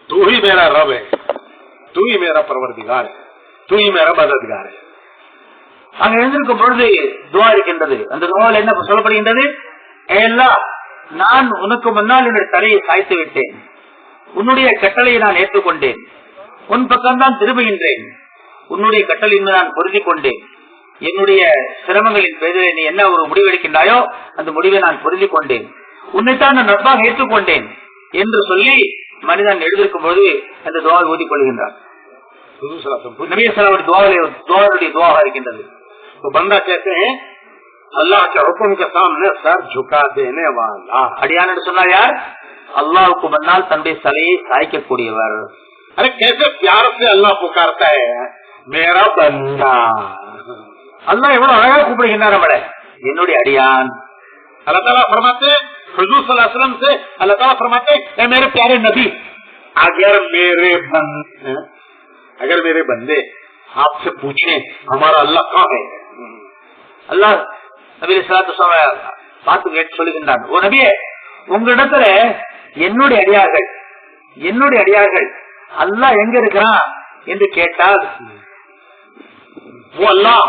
तू ही मेरा रब है, तू ही मेरा परवरदिगार है, तू ही मेरा मददगार है. அங்க எழுந்திருக்கும் பொழுது துவா இருக்கின்றது. அந்த துவாவில் என்ன சொல்லப்படுகின்றது? எல்லாம் நான் உனக்கு முன்னால் என்னுடைய தலையை சாய்த்து விட்டேன், உன்னுடைய கட்டளையை நான் ஏற்றுக்கொண்டேன், உன் பக்கம்தான் திரும்புகின்றேன், உன்னுடைய கட்டளையின் நான் பொருந்தி கொண்டேன், என்னுடைய சிரமங்களின் பேரிலே நீ என்ன ஒரு முடிவு எடுக்கின்றாயோ அந்த முடிவை நான் பொருந்தி கொண்டேன், உன்னைத்தான் நான் நட்பாக ஏற்றுக்கொண்டேன் என்று சொல்லி மனிதன் எழுதிருக்கும் பொழுது அந்த துவாவை ஊதிக் கொள்கின்றார். துவாவுடைய துவாவாக இருக்கின்றது. तो बंदा कहते हैं अल्लाह के हुक्म के सामने सर झुका देने वाला. अडियान சொன்னா யார்? அல்லாஹ்வுக்கு முன்னால் தன்னுடைய தலையை சாய்க்கக்கூடியவர். अरे कैसे प्यार से अल्लाह पुकारता है मेरा बंदा. अल्लाह எவ்வளவு அழகா கூப்பிடுகின்றார் நம்மளை, என்னுடைய அடியான். अल्लाह ताला फरमाते हैं हुजूर सल्लल्लाहु अलैहि वसल्लम से, अल्लाह ताला फरमाते हैं मेरे प्यारे नबी, अगर मेरे बंदे आपसे पूछे हमारा अल्लाह कहाँ है, अल्लाह नबी பார்த்து கேட்டு சொல்லுகின்றான், ஓ நபியே உங்களிடத்துல என்னுடைய அடியார்கள் அல்லாஹ் எங்க இருக்கிறான் என்று கேட்டால், वो अल्लाह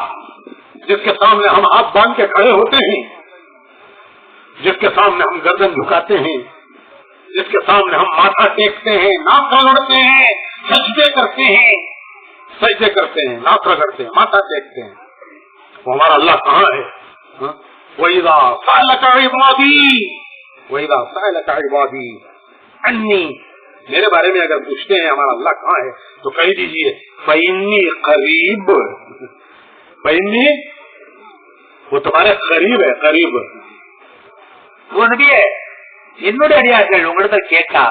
जिसके सामने हम हाथ बांध के खड़े होते हैं, जिसके सामने हम गर्दन झुकाते हैं, जिसके सामने हम माथा टेकते हैं, नाक रगड़ते हैं, सजदे करते हैं, नाक रगड़ते हैं, माथा टेकते हैं, वो हमारा अल्लाह कहाँ है? वहीदा सालका इबादी अन्नी, मेरे बारे में अगर पूछते हैं हमारा अल्लाह कहाँ है तो कह दीजिए फइन्नी करीब, फइन्नी वो तुम्हारे करीब है, करीब. ஓ நபியே என்னுடைய அடியார்கள் உங்களிடத்தில் கேட்டா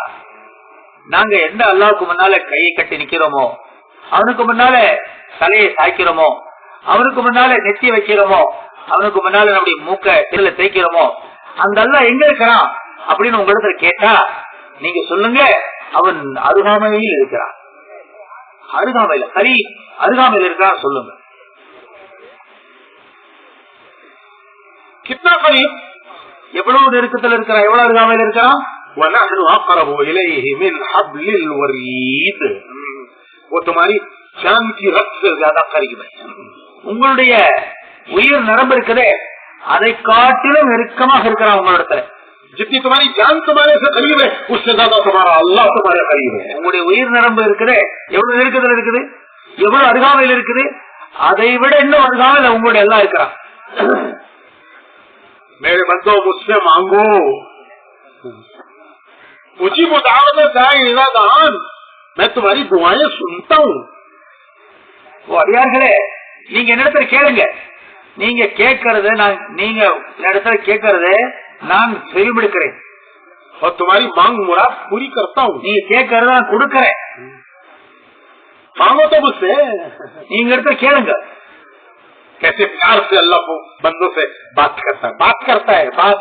நாங்க எந்த அல்லாஹ்வுக்கு முன்னால கையை கட்டி நிக்கிறோமோ, அவனுக்கு முன்னால தலையை சாய்க்கிறோமோ, அவனுக்கு முன்னால நெத்தி வைக்கிறோமோ, அவனுக்கு முன்னால நம்முடைய மூக்க திரல தேய்க்கிறோமோ, அந்த அல்லாஹ் எங்க இருக்கிறான் அப்படின்னு உங்களிடத்தில் கேட்டா நீங்க சொல்லுங்க அவன் அருகாமையில் இருக்கிறான். அருகாமையில அருகாமையில் இருக்கிறான் சொல்லுங்க. कितना करीब, எவ்வளவு நெருக்கத்தில் இருக்கிறான், எவ்வளவு அருகாமையில் இருக்கிறான். वनहनु अक़रबु इलैहि मिन हब्लिल वरीद, वो तुम्हारी जान की रग से ज्यादा करीब है. உங்களுடைய உயிர் நரம்பு இருக்குதே அதை காட்டிலும் நெருக்கமாக இருக்கிறான் உங்களிடத்துல. जितनी तुम्हारी जान तुम्हारे से करीब है उससे ज्यादा तुम्हारा अल्लाह तुम्हारे करीब है. உங்களுடைய உயிர் நரம்பு இருக்குதே எவ்வளவு நெருக்கத்தில் இருக்குது, எவ்வளவு அருகாமையில் இருக்குது, அதை விட இன்னும் அருகாமையில் உங்களுடைய எல்லாம் இருக்கிறான். मेरे बंदो मुझसे मांगो, मुझी मुदावत दान, मैं तुम्हारी दुआएं सुनता हूँ. ஓ அடியார்களே நீங்க என்னிடத்துல கேளுங்க, நீங்க கேட்கறது நீங்க இடத்துல கேட்கறது நான் செவிமடுக்கிறேன். और तुम्हारी मांग मुराद पूरी करता हूँ. நீங்க கேட்கறத நான் கொடுக்கறேன். मांगो तो मुझसे, நீங்க இடத்துல கேளுங்க. कैसे प्यार से अल्लाह को बंदों से बात करता है बात.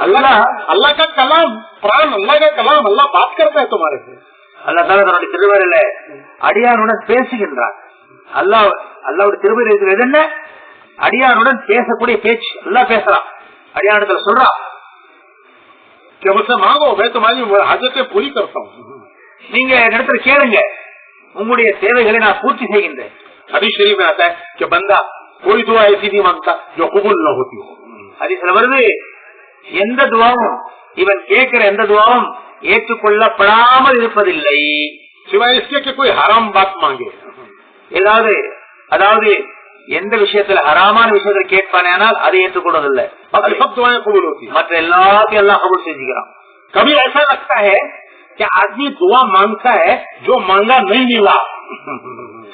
अल्लाह का कलाम, प्राण अल्लाह का कलाम, अल्लाह बात करता है तुम्हारे से. அல்லாஹ் தஆலா தன்னுடைய திருவருளில அடியானுடன் பேசுகின்றார். அல்லாஹ்வுடைய திருவருள் இருக்கிறது என்ன? அடியானுடன் பேசக்கூடிய பேச்சு. அல்லாஹ் பேசுறான், அடியானிடத்துல சொல்றான், कि मुझसे मांगो मैं तुम्हारी हाजतें पूरी करता हूँ. நீங்க இடத்துல கேளுங்க, உங்களுடைய தேவைகளை நான் பூர்த்தி செய்கின்றேன். हदीस शरीफ में आता है कि बंदा कोई दुआ ऐसी नहीं मांगता जो कबूल न होती हो. ஹதீஸ்ல வருது, எந்த துவாவும் இவன் கேட்கிற எந்த துவாவும் ஏற்றுக்கொள்ளப்படாமல் இருப்பதில்லை, सिवाय इसके कि कोई हराम बात मांगे. அதாவது எந்த விஷயத்துல ஹராமான விஷயத்துல கேட்பானால் அதை ஏற்றுக்கொள்வதில்லை. सब दुआएं कबूल होती है, மற்ற எல்லாத்தையும் எல்லாம் கபூல் செஞ்சுக்கிறான். कभी ऐसा लगता है कि आदमी दुआ मांगता है जो मांगा नहीं मिला.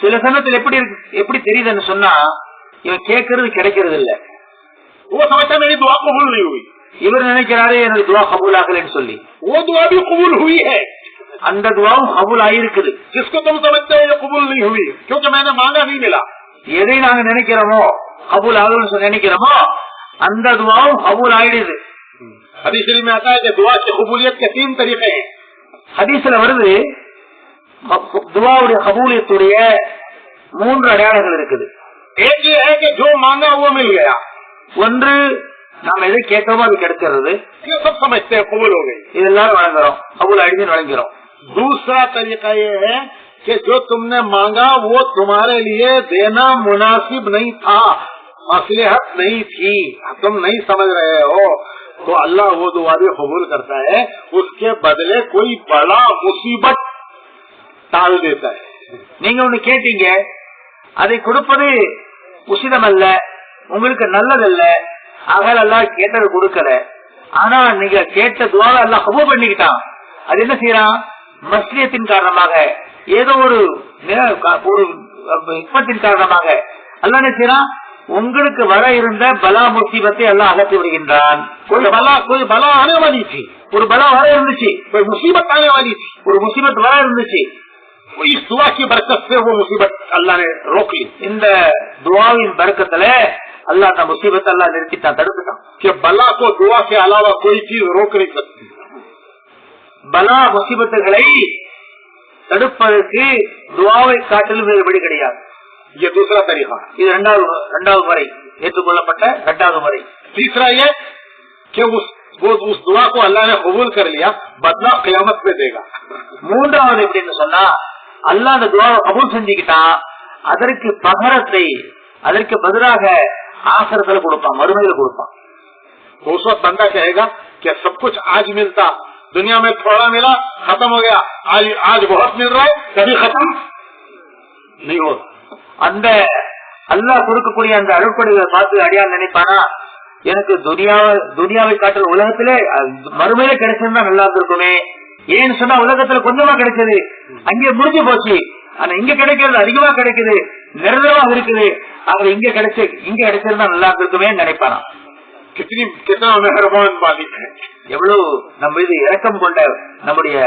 சில சமயத்தில் எப்படி தெரியுதுன்னு சொன்னா இவன் கேட்கறது கிடைக்கிறது இல்ல. वो समझता मेरी दुआ कबूल नहीं हुई, இவர் நினைக்கிறாரு எனக்கு துவா கபூல் ஆகலன்னு சொல்லி. वो दुआ भी कबूल हुई है, அந்த துவாவும் கபூல் ஆயிருக்குது. जिसको तुम समझते हो ये कबूल नहीं हुई क्योंकि मैंने मांगा नहीं मिला. எதை நாங்க நினைக்கிறோமோ கபூல் ஆகலன்னு நினைக்கிறோமோ அந்த துவாவும் கபூல் ஆயிடுது. हदीस शरीफ में आता है कि दुआ की कबूलियत के 3 तरीके हैं. ஹதீஸ்ல வருது துவாவுடைய கபூலியத்துடைய 3 அடையாளங்கள் இருக்குது. एक ये है कि जो मांगा वो मिल गया. ஒன்று நாம எது கேட்டோமோ அது கிடைக்கிறது. ये सब समझते हैं कबूल हो गई, இது எல்லாரும் வழங்குறோம், கபூல் ஆயிடுச்சுன்னு வழங்குறோம். दूसरा तरीका ये है कि जो तुमने मांगा वो तुम्हारे लिए देना मुनासिब नहीं था, मसलहत नहीं थी, तुम नहीं समझ रहे हो, तो अल्लाह वो दुआ भी कबूल करता है, उसके बदले कोई बड़ा मुसीबत टाल देता है. நீங்க ஒண்ணு கேட்டீங்க, அதை கொடுப்பது உசிதம் அல்ல, உங்களுக்கு நல்லதல்ல, ஆகால எல்லாம் கேட்டது கொடுக்கல. ஆனா நீங்க கேட்ட துவாவை எல்லாம் கபூல் பண்ணிக்கிட்டான். அது என்ன செய்யறான்? மஸ்லியத்தின் காரணமாக, ஏதோ ஒரு ஹிக்மத்தின் காரணமாக அல்லாஹ் என்ன செய்யறான்? உங்களுக்கு வர இருந்த பலா முசீபத்தை எல்லாம் அகற்றி விடுகின்றான். कोई बला आने वाली थी, ஒரு பலா வர இருந்துச்சு, कोई मुसीबत आने वाली थी, ஒரு முசீபத் வர இருந்துச்சு. इस दुआ की बरकत से वो मुसीबत अल्लाह ने रोक ली. இந்த துவாவின் बरकतல अल्लाह அந்த முசீபத்தை எல்லாம் நிறுத்திட்டான், தடுத்துட்டான். कि बला को दुआ के अलावा कोई चीज रोक नहीं सकती. பலா முசீபத்துகளை தடுப்பதற்கு துவாவை காட்டிலும் வேறு வழி கிடையாது. ये दूसरा तरीका. இது இரண்டாவது முறை, ஏற்றுக்கொள்ளப்பட்ட இரண்டாவது முறை. तीसरा ये कि उस दुआ को अल्लाह ने कबूल कर लिया, बदला क़यामत में देगा. மூன்றாவது எப்படின்னு சொன்னா, அல்லாஹ் அந்த துவாவை கபூல் செஞ்சுக்கிட்டான், அதற்கு பகரத்தை, அதற்கு பதிலாக ஆசிரத்துல கொடுப்பான், மறுமையில கொடுப்பான். उस वक्त बंदा कहेगा कि सब कुछ आज मिलता, दुनिया में थोड़ा मिला, खत्म हो गया, आज बहुत मिल रहा है, कभी खत्म नहीं होगा. அந்த அல்லாஹ் கொடுக்கக்கூடிய அந்த அருட்கொடைகளை பார்த்து அடியான் நினைப்பானா, எனக்கு துனியாவை காட்டுற உலகத்திலே மறுமையில கிடைச்சிருந்தா நல்லா இருந்திருக்குமே. ஏன்னு சொன்னா உலகத்துல கொஞ்சமா கிடைச்சது, அங்கே முடிஞ்சு போச்சு. ஆனா இங்க கிடைக்கிறது அதிகமா கிடைக்குது, நிரந்தரமாக இருக்குது. அது இங்க கிடைச்சிருந்தா நல்லா இருந்திருக்குமே நினைப்பானா. कितना मेहरबान मालिक है, எவ்வளவு நம்ம மீது இரக்கம் கொண்ட நம்முடைய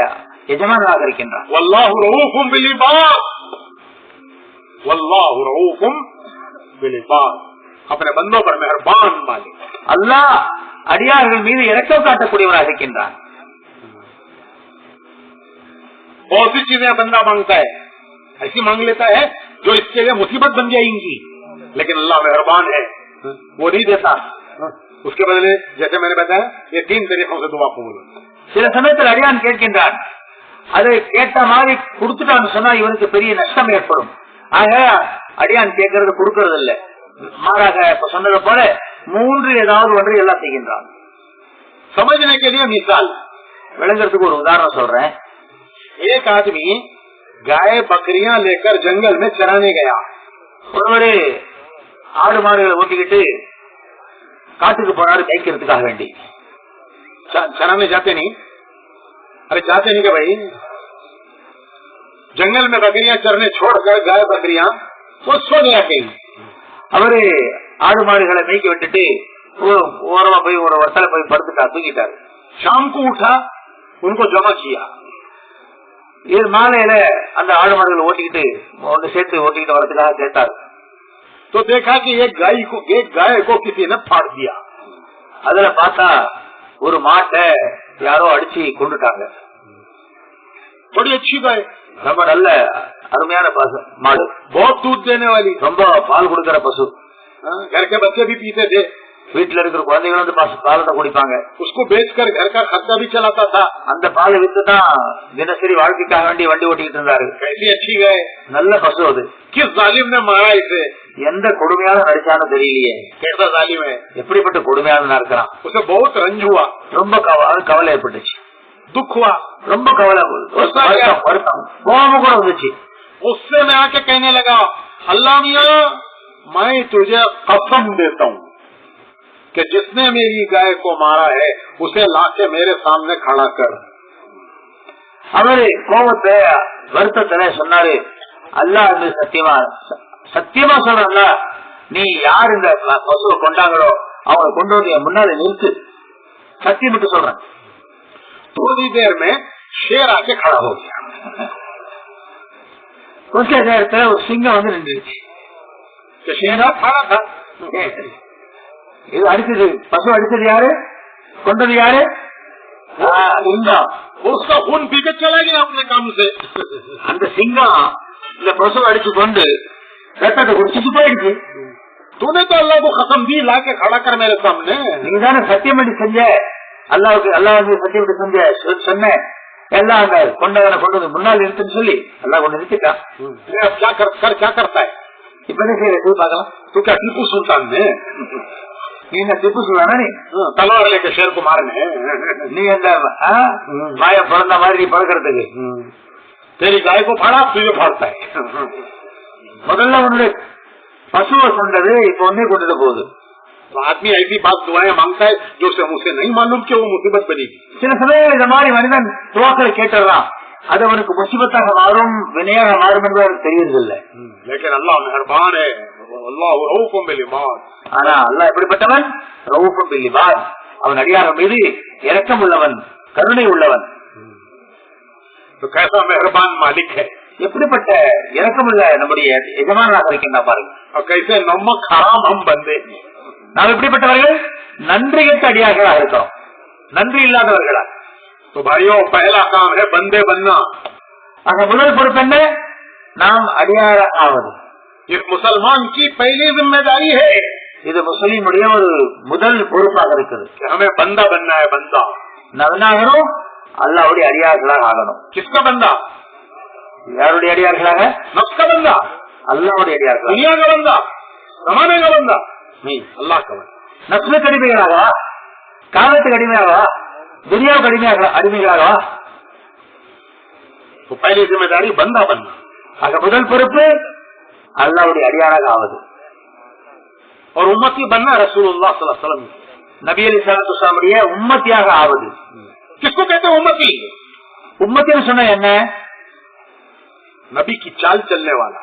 எஜமானாக இருக்கின்றான். वल्लाहु रऊफुम बिल इबाद, वल्लाहु रऊफुम बिल इबाद, अपने बंदों पर मेहरबान मालिक. அல்லாஹ் அடியார்கள் மீது இரக்கம் காட்டக்கூடியவராக இருக்கின்றான். बहुत सी चीजें बंदा मांगता है, ऐसी मांग लेता है जो इसके लिए मुसीबत बन जाएंगी, लेकिन अल्लाह मेहरबान है, वो नहीं देता. उसके बदले जैसे मैंने बताया, ये 3 तरीकों से दुआ कबूल होती है. சில சமயத்தில் அடியான் கேட்கின்றான், அதை கேட்ட மாதிரி கொடுத்துட்டான்னு சொன்னா இவனுக்கு பெரிய நஷ்டம் ஏற்படும். ஆக அடியான் கேட்கறது கொடுக்கறது இல்ல, மாறாக இப்ப சொன்னது போல 3 ஏதாவது ஒன்று எல்லாம் செய்கின்றான். समझने के लिए मिसाल, விளங்குறதுக்கு ஒரு உதாரணம் சொல்றேன். एक आदमी गाय बकरियां लेकर जंगल में चराने गया. ஒருவரு ஆடு மாடுகளை ஓட்டிக்கிட்டு காட்டுக்கு போனாரு மேய்க்கிறதுக்காக வேண்டி. चराने जाते नहीं, अरे जाते नहीं क्या भाई, जंगल में बकरियां चरने छोड़कर गाय बकरियां वो सो गया कहीं. அவரு ஆடு மாடுகளை மேய்க்க விட்டுட்டு ஓரமா போய் ஒரு வட்டல போய் படுத்துட்டா, தூங்கிட்டாரு. शाम को उठा, उनको जमा किया. இது மாலையில அந்த ஆடு மாடுகளை ஓட்டிக்கிட்டு ஒன்று சேர்த்து ஓட்டிக்கிட்டு வரதுக்காக சேர்த்தாரு. तो देखा कि एक गाय को किसी ने फाड़ दिया. அதுல பார்த்தா ஒரு மாட்டை யாரோ அடிச்சு கொண்டுட்டாங்க. बड़ी अच्छी गाय, ரொம்ப நல்ல அருமையான பசு மாடு, बहुत दूध देने वाली, ரொம்ப பால் கொடுக்கிற பசு. घर के बच्चे भी पीते थे, வீட்டுல இருக்கிற குழந்தைகள் வந்து பாலத்தை குடிப்பாங்க. उसको बेचकर घर का खर्चा भी चलाता था. அந்த பாலை வித்துதான் தினசரி வாழ்க்கைக்காக வேண்டி வண்டி ஓட்டிக்கிட்டு இருந்தாரு. कैसी अच्छी गाय, நல்ல பசு அது. किस जालिम ने मारा इसे, எந்த கொடுமையான நடிச்சாலும் தெரியலையே, कैसा जालिम है, எப்படிப்பட்ட கொடுமையான இருக்கிறான். उसे बहुत रंज हुआ, ரொம்ப கவலை ஏற்பட்டுச்சு, दुख हुआ, ரொம்ப கவலை, வருத்தம், கோபம் கூட வந்துச்சு. उससे मैं आके कहने लगा, अल्लाह मियां मैं तुझे कसम देता हूँ कि जिसने मेरी गाय को मारा है उसे लाके मेरे सामने खड़ा कर. அவரு கோபத்தை வருத்தத்துல சொன்னாரு, அல்லாஹ் சத்தியமா சொல்றல, நீ யார் இந்த பசுவை கொண்டாங்களோ அவங்க கொண்டு வந்து என் முன்னால நிறுத்து, சத்தியம் விட்டு சொல்றேன். थोड़ी देर में शेर आके खड़ा हो गया. கொஞ்ச நேரத்துல ஒரு சிங்கம் வந்து நின்றுச்சு. शेरा खड़ा था, இது அடிச்சது பசு அடிச்சது யாரு, கொண்டது யாரு? சிங்கம். उसका खून पी के चला गया अपने काम से. அந்த சிங்கம் இந்த பசு அடிச்சு கொண்டு ரத்தத்தை குடிச்சிட்டு போயிடுச்சு. तूने तो अल्लाह को कसम दी ला के खड़ा कर मेरे सामने. நீ தானே சத்தியம் பண்ணி செஞ்ச, அல்லாஹ்வுக்கு சத்தியம் பண்ணி செஞ்ச சொன்ன, எல்லாம் அங்க கொண்டவனை கொண்டு வந்து முன்னால் இருக்குன்னு சொல்லி அல்லாஹ் கொண்டு நிறுத்திட்டான். क्या करता है? இப்ப என்ன செய்யறது பார்க்கலாம். तू क्या टीपू सुल्तान ने? நீ என்ன திப்பு சுல்தானா? நீ तलवार लेके शेर को मारने? நீ அந்த மாய பிறந்த மாதிரி பழக்கிறதுக்கு तेरी गाय को फाड़ा तुझे फाड़ता है. முதல்ல உன்னுடைய பசுவை கொண்டது இப்ப ஒன்னே கொண்டுட்டு போகுது. आदमी ऐसी बात दुआएं मांगता है जो उसे नहीं मालूम कि वो मुसीबत बनेगी. சில சமயங்கள் இந்த மாதிரி மனிதன் துவாக்களை கேட்டுறான், அது அவனுக்கு முசிபத்தாக மாறும், வினையாக மாறும் என்பது அவனுக்கு தெரியறதில்லை. लेकिन अल्लाह मेहरबान है, अल्लाह रऊफुम बिल इबाद. ஆனா அல்லாஹ் எப்படிப்பட்டவன்? ரऊफும் பில் இபாத், அவன் அடியார்கள் மீது இரக்கம் உள்ளவன், கருணை உள்ளவன். तो कैसा मेहरबान मालिक है, எப்படிப்பட்ட இரக்கமுள்ள நம்முடைய எஜமானாக இருக்கின்றான் பாருங்க. और कैसे नमक हराम हम बंदे. நாம் எப்படிப்பட்டவர்கள்? நன்றி கெட்ட அடியார்களாக இருக்கிறோம், நன்றி இல்லாதவர்களா. तो भाइयों पहला काम है बंदे बनना. ஆக முதல் பொறுப்பு என்ன? நாம் அடியார ஆவது. ये मुसलमान की पहली जिम्मेदारी है. இது முஸ்லீமுடைய ஒரு முதல் பொறுப்பாக இருக்குது. हमें बंदा बनना है. बंदा நவனாகணும், அல்லாஹ்வுடைய அடியார்களாக ஆகணும். किसका बंदा? யாருடைய அடியார்களாக? नफ्स का बंदा, அல்லாஹ்வுடைய அடியார்களாக. दुनिया का बंदा, जमाने का बंदा नहीं, अल्लाह का बंदा. நஃப்ஸுக்கு அடிமைகளாகவா, காலத்துக்கு அடிமையாகவா, துனியாவுக்கு அடிமைகளாகவா? तो पहली जिम्मेदारी बंदा बनना. ஆக முதல் பொறுப்பு அல்லாஹ்வுடைய அடியாராக ஆவது. और उम्मती बनना रसूलुल्लाह सल्लल्लाहु अलैहि वसल्लम, நபி ஸல்லல்லாஹு அலைஹி வஸல்லம் உம்மத்தியாக ஆவது. किसको कहते हैं उम्मती? உம்மத்தின்னு சொன்னா என்ன? नबी की चाल चलने वाला,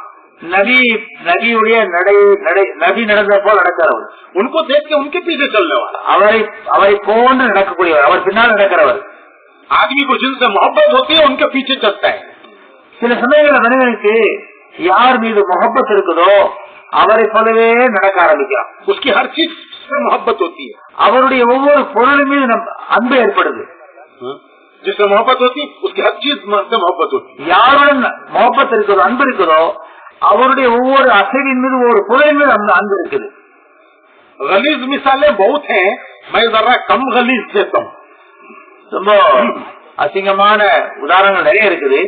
நபியுடைய நபி நடந்த போல் நடக்கிறவர், उनको देख के उनके पीछे चलने वाला, அவரை போன்று நடக்கக்கூடியவர், அவர் பின்னால் நடக்கிறவர். आदमी को जिनसे मोहब्बत होती है उनके पीछे चलता है. சில சமயங்களில் மனிதனுக்கு யார் மீது முகப்பத் இருக்குதோ அவரை போலவே நடக்க ஆரம்பிக்கிறான். उसकी हर चीज से मोहब्बत होती है. அவருடைய ஒவ்வொரு பொருளும் மீது அன்பு ஏற்படுது. जिससे मोहब्बत होती है उसकी हर चीज से मोहब्बत होती है. யாருடன் முகப்பத் இருக்குதோ, அன்பு இருக்குதோ, அவருடைய ஒவ்வொரு அசைவின் மீது ஒவ்வொரு பொருளின் மீது அந்த அன்பு இருக்குது. गलीज मिसालें बहुत हैं, मैं जरा कम गलीज देता हूँ. ரொம்ப அசிங்கமான உதாரணங்கள் நிறைய இருக்குது.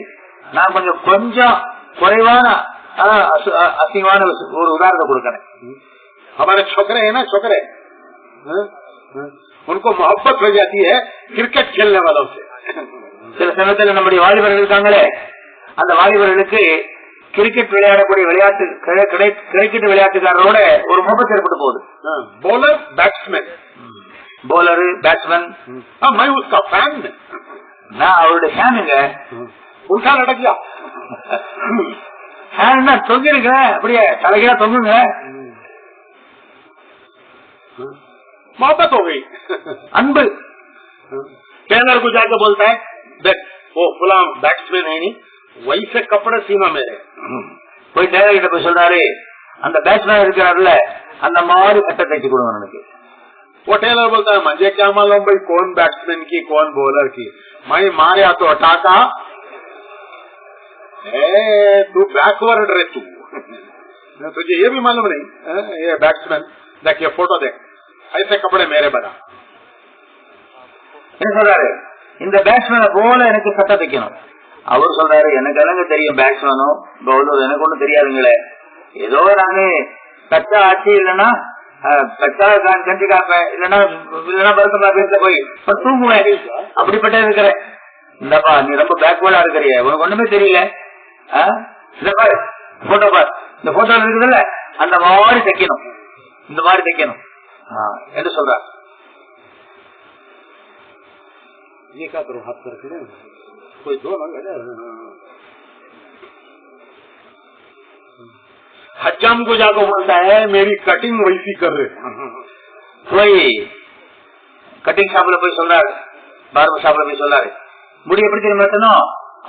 நான் கொஞ்சம் குறைவான அசிங்கமான ஒரு உதாரணத்தை கொடுக்கிறேன். हमारे छोकरे हैं ना, छोकरे उनको मोहब्बत हो जाती है क्रिकेट खेलने वालों से. சில சமயத்தில் நம்முடைய வாலிபர்கள் இருக்காங்களே, அந்த வாலிபர்களுக்கு கிரிக்கெட் விளையாடக்கூடிய கிரிக்கெட் விளையாட்டுக்காரரோட ஒரு முகப்பத் ஏற்பட்டு போகுது. बॉलर बैट्समैन, பவுலரு பேட்ஸ்மேன், मैं उसका फैन, நான் அவருடைய ஃபேனுங்க. उल्टा लटक गया. ஃபேன்னா தொங்கிருங்க, அப்படியே தலைகீழா தொங்குங்க. मोहब्बत हो गई, அன்பு. ट्रेनर को जाके बोलता है देख वो फुला बैट्समैन है नहीं, वैसे कपड़े सीना मेरे. போய் ட்ரெயினர் கிட்ட போய் சொல்றாரு, அந்த பேட்ஸ்மேன் இருக்கிறாருல அந்த மாதிரி சட்டை தைச்சு கொடுங்க எனக்கு. वो टेलर बोलता है मुझे क्या मालूम भाई कौन बैट्समैन की कौन बॉलर की, मैं मारे तो अटाका तू बैकवर्ड रहे तू, तुझे ये भी मालूम नहीं. ये बैट्समैन देख, ये फोटो देख, ऐसे कपड़े मेरे बना. என்ன சொல்றாரு? இந்த பேட்ஸ்மேனை போல எனக்கு சட்டை தைக்கணும். அவர் சொல்றாரு, எனக்கு எனக்கு தெரியும் பேட்ஸ்மேனும் பவுலர், எனக்கு ஒண்ணும் தெரியாதுங்களே, ஏதோ நானு கச்சா ஆட்சி இல்லைன்னா கச்சா கஞ்சி காப்பேன், இல்லைன்னா பருத்தமா பேச போய் தூங்குவேன், அப்படிப்பட்ட இருக்கிறேன். இந்தப்பா நீ ரொம்ப பேக்வேர்டா இருக்கிறிய, உனக்கு ஒண்ணுமே தெரியல. இந்த பாரு போட்டோ பாரு, இந்த போட்டோ இருக்குதுல்ல அந்த மாதிரி தைக்கணும், இந்த மாதிரி தைக்கணும் என்று சொல்றாரு. ये क्या करो हाथ करके कोई दो हजाम को जाकर बोलता है मेरी कटिंग वैसी कर रहे. போய் கட்டிங் ஷாப்ல போய் சொல்றாரு, பார்பர் ஷாப்ல போய் சொல்றாரு, முடி எப்படி தெரியும் வெட்டணும்,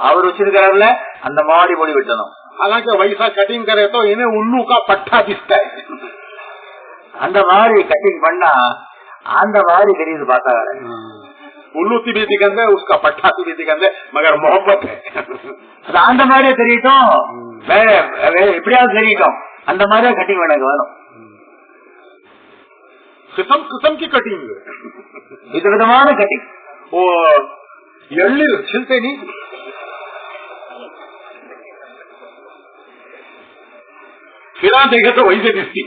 அவர் வச்சிருக்காருல அந்த மாதிரி முடி வெட்டணும். हालांकि वैसा कटिंग करे तो इन्हें उल्लू का पट्टा दिखता है. அந்த மாதிரி கட்டிங் பண்ணா அந்த மாதிரி தெரியுது பார்த்தா. उल्लू भी दिखंदे, उसका पट्टा भी दिखंदे, मगर मोहब्बत है. அந்த மாதிரியே தெரியட்டும், வேற எப்படியாவது தெரியட்டும், அந்த மாதிரியா கட்டிங் எனக்கு வேணும். किस्म किस्म की कटिंग, விதவிதமான கட்டிங். वो எள்ளீர் छिलते नहीं, फिर देखे तो वही से दिखती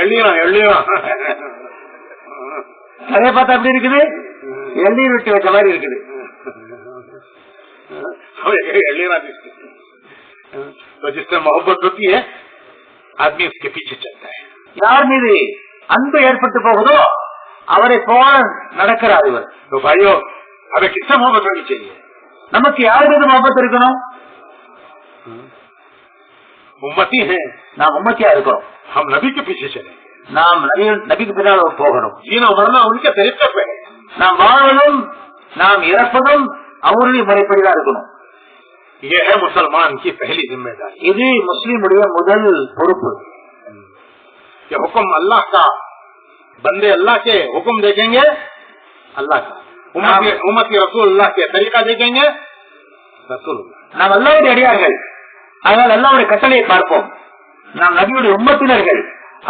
எள்ளீரா எள்ளீரா. நிறைய பார்த்தா அப்படி இருக்குது, எள்ளீர் விட்டு வச்ச மாதிரி இருக்குது. एळीरा दिखती. तो जिससे मोहब्बत होती है आदमी उसके पीछे चलता है. யார் மீது அன்பு ஏற்பட்டு போகுதோ அவரை போல நடக்கிறார் இவர். तो भाइयों हमें किससे मोहब्बत होनी चाहिए? நமக்கு யார் மீது मोहब्बत இருக்கணும்? उम्मती है, நாம் உம்மத்தியா இருக்கிறோம். हम नबी के पीछे चले, நாம் நபிக்கு பின்னால் போகணும். जीना मरना उनके तरीके पे है. நாம் வாழ்வதும் நாம் இறப்பதும் அவருடைய முறைப்படிதான் இருக்கணும். ये है मुसलमान की पहली जिम्मेदारी. இது முஸ்லிமுடைய முதல் பொறுப்பு. ये हुक्म अल्लाह का, बंदे अल्लाह के हुक्म देखेंगे अल्लाह का, उम्मत के रसूल अल्लाह के तरीका देखेंगे रसूल. நாம் அல்லாஹ்வுடைய அடியார்கள், ஆனால் அல்லாஹ்வுடைய கட்டளையை பார்ப்போம். நாம் நபியுடைய உம்மத்தினர்கள்,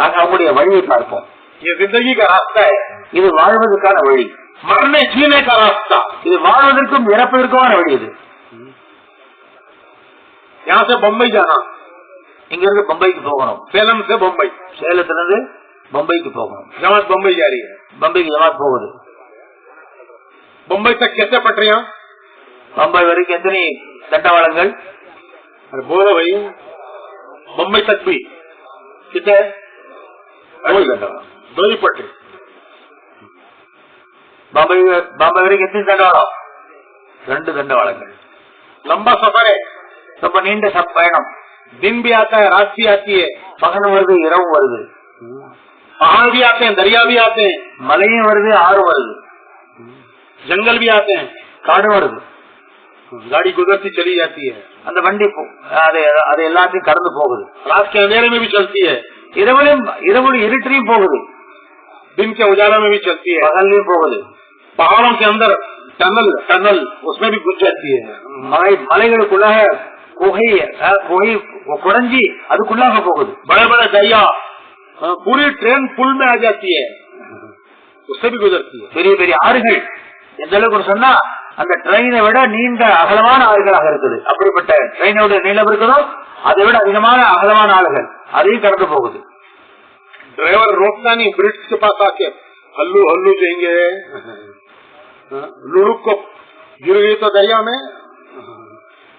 ஆக அவருடைய வழியை பார்ப்போம். ये जिंदगी का रास्ता है, இது வாழ்வதற்கான வழி. मरने जीने का रास्ता. இது வாழ்வதற்கும் இறப்பதற்குமான வழி. இது यहाँ से बम्बई जाना, இங்க இருந்து பம்பைக்கு போகணும். सेलम से बम्बई, சேலத்திலிருந்து பம்பைக்கு போகணும். जमात बम्बई जा रही है. பம்பைக்கு ஜமாத் போகுது. बम्बई तक कैसे पटरियां? பம்பை வரைக்கும் எத்தனை தண்டவாளங்கள்? अरे बोलो भाई, बम्बई तक भी कितने? दो ही पटरी. பம்பை வரைக்கும் எத்தனை தண்டவாளம்? 2 தண்டவாளங்கள். लंबा सफर है, ரொம்ப நீண்ட பயணம். दिन भी आता है, रात भी आती है, பகலும் வருது, இரவும் வருது, पहाड़ भी आते हैं, दरिया भी आते हैं, மலையும் வருது, ஆறு வருது, जंगल भी आते हैं, காடு வருது. गाड़ी गुजरती चली जाती है. அந்த வண்டி அது எல்லாத்தையும் கடந்து போகுது. रात के अंधेरे में भी चलती है, இரவு இருட்டிலையும் போகுது, दिन के उजाला में भी चलती है, பகல்லையும் போகுது. पहाड़ों के अंदर टनल उसमें भी घुस जाती है. மலைகளுக்குள்ளாக குகை குறைஞ்சி அதுக்குள்ளாக போகுது. बड़े बड़े दरिया पूरी ट्रेन पुल में आ जाती है, उससे भी गुजरती है. பெரிய பெரிய ஆறுகள் எந்த அளவுக்கு சொன்னா அந்த ட்ரெயினை விட நீண்ட அகலமான ஆறுகளாக இருக்குது. அப்படிப்பட்ட ட்ரெயினோட நீளம் இருக்குதோ அதை விட அதிகமான அகலமான ஆறுகள் அதையும் கடந்து போகுது. ड्राइवर रोकता नहीं, ब्रिज के पास आके हल्लू हल्लू देंगे, लुढ़क को गिर गई तो दरिया में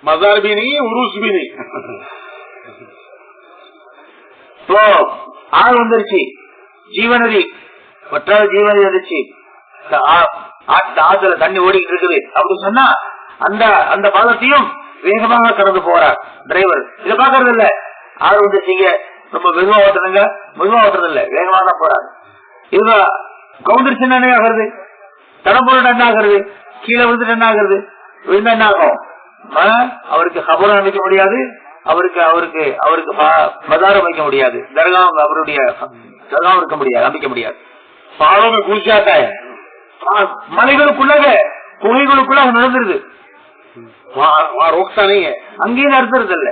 मजार भी नहीं, उरूस भी नहीं. இப்போ ஆறு வந்துருச்சு, ஜீவநதி வற்றாத ஜீவநதி வந்துச்சு, ஆத்துல தண்ணி ஓடிக்கிட்டு இருக்குது அப்படின்னு சொன்னா அந்த பாலத்தையும் வேகமாக கடந்து போறார் டிரைவர். இதை பாக்குறது இல்ல, ஆறு வந்துருச்சீங்க ரொம்ப மெதுவா ஓட்டுறதுங்க, மெதுவா ஓட்டுறது இல்ல, வேகமாக தான் போறாரு. இது கவுந்துருச்சுன்னா என்ன ஆகுறது? தடம் போட்டு என்ன ஆகுறது? கீழே விழுந்துட்டு என்ன ஆகுறது? விழுந்தா என்ன ஆகும்? அவருக்கு கபரம் அமைக்க முடியாது, அவருக்கு மதாரம் வைக்க முடியாது, தர்காவும் அவருடைய தர்காவும் இருக்க முடியாது, அமைக்க முடியாது. पहाड़ों घुस जाता है, மலைகளுக்குள்ளாக குகைகளுக்குள்ளாக நடந்துருது. वहाँ रोकता नहीं है, அங்கேயும் நடத்துறது இல்ல.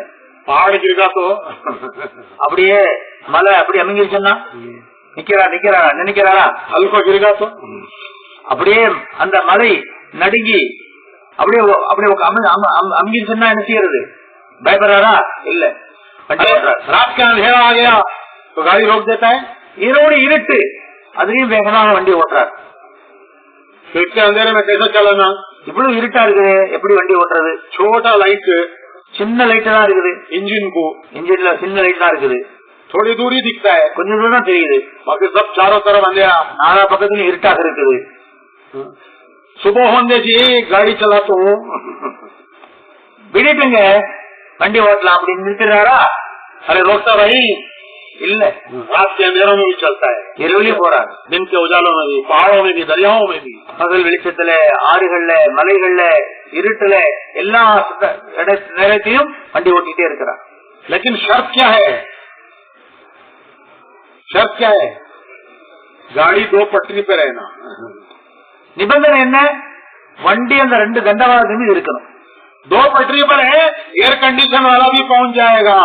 पहाड़ गिरगा तो அப்படியே மலை அப்படி அமைஞ்சிருச்சுன்னா நினைக்கிறாரா? हल्को गिरगा तो அப்படியே அந்த மலை நடுங்கி அப்படியே அமைஞ்சிருச்சுன்னா என்ன செய்யறது? பயப்படுறாரா? இல்ல. रात का अंधेरा आ गया तो गाड़ी रोक देता है, இரவோடு இருட்டு அதுலயும் வேகமாக வண்டி ஓட்டுறாரு. इतने अंधेरे में कैसे चलाना? இவ்வளவு இருட்டா இருக்குது, எப்படி வண்டி ஓட்டுறது? छोटा लाइट, சின்ன லைட் தான் இருக்குது, இன்ஜின்ல சின்ன லைட் தான் இருக்குது, थोड़ी दूरी दिखता है, கொஞ்சம் தூரம் தான் தெரியுது, बाकी सब चारों तरफ अंधेरा, நாலா பக்கத்துலயும் இருட்டாக இருக்குது. सुबह होने जी गाड़ी चलाता हूँ, விடிட்டுங்க வண்டி ஓட்டலாம் அப்படின்னு நிறுத்துறாரா? अरे रोकता भाई இல்ல, रात के अंधेरों में भी चलता है, இரவுலயும் போறாரு, दिन के उजालों में भी, पहाड़ों में भी, दरियाओं में भी, பகல் வெளிச்சத்துல, ஆறுகள்ல, மலைகள்ல, இருட்டுல, எல்லா நேரத்தையும் வண்டி ஓட்டிட்டே இருக்கிறார். लेकिन शर्त क्या है? शर्त क्या है? गाड़ी 2 पटरी पे रहना. நிபந்தனை என்ன? வண்டி அந்த 2 தண்டவாளத்திலும் இருக்கணும். 2 पटरी पर है, एयर कंडीशन वाला भी पहुंच जाएगा,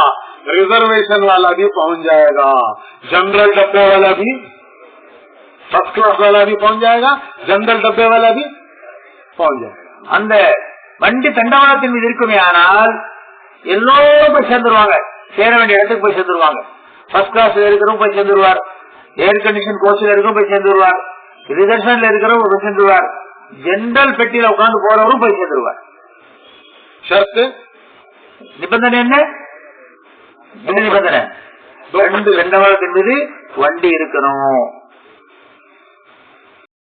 रिजर्वेशन वाला भी पहुंच जाएगा, जनरल डब्बे वाला भी फर्स्ट क्लास वाला भी पहुंच जाएगा, जनरल डब्बे वाला भी पहुंच जाएगा. அந்த வண்டி தண்டவாளத்தின் மீது இருக்குமே ஆனால் எல்லோரும் போய் சேர்ந்துருவாங்க, சேர வேண்டிய இடத்துக்கு போய் சேர்ந்துருவாங்க. ஃபர்ஸ்ட் கிளாஸ்ல இருக்கிறவங்க போய் சேர்ந்துருவார், ஏர் கண்டிஷன் கோச்சில் இருக்கிறவங்க போய் சேர்ந்துருவார், ரிசர்வேஷன்ல இருக்கிறவங்க போய் சேர்ந்துருவார், ஜெனரல் பெட்டியில உட்கார்ந்து போறவரும் போய் சேர்ந்துருவார். ஷர்த்து நிபந்தனை என்ன நிபந்தனை? தண்டவாளத்தின் மீது வண்டி இருக்கணும்.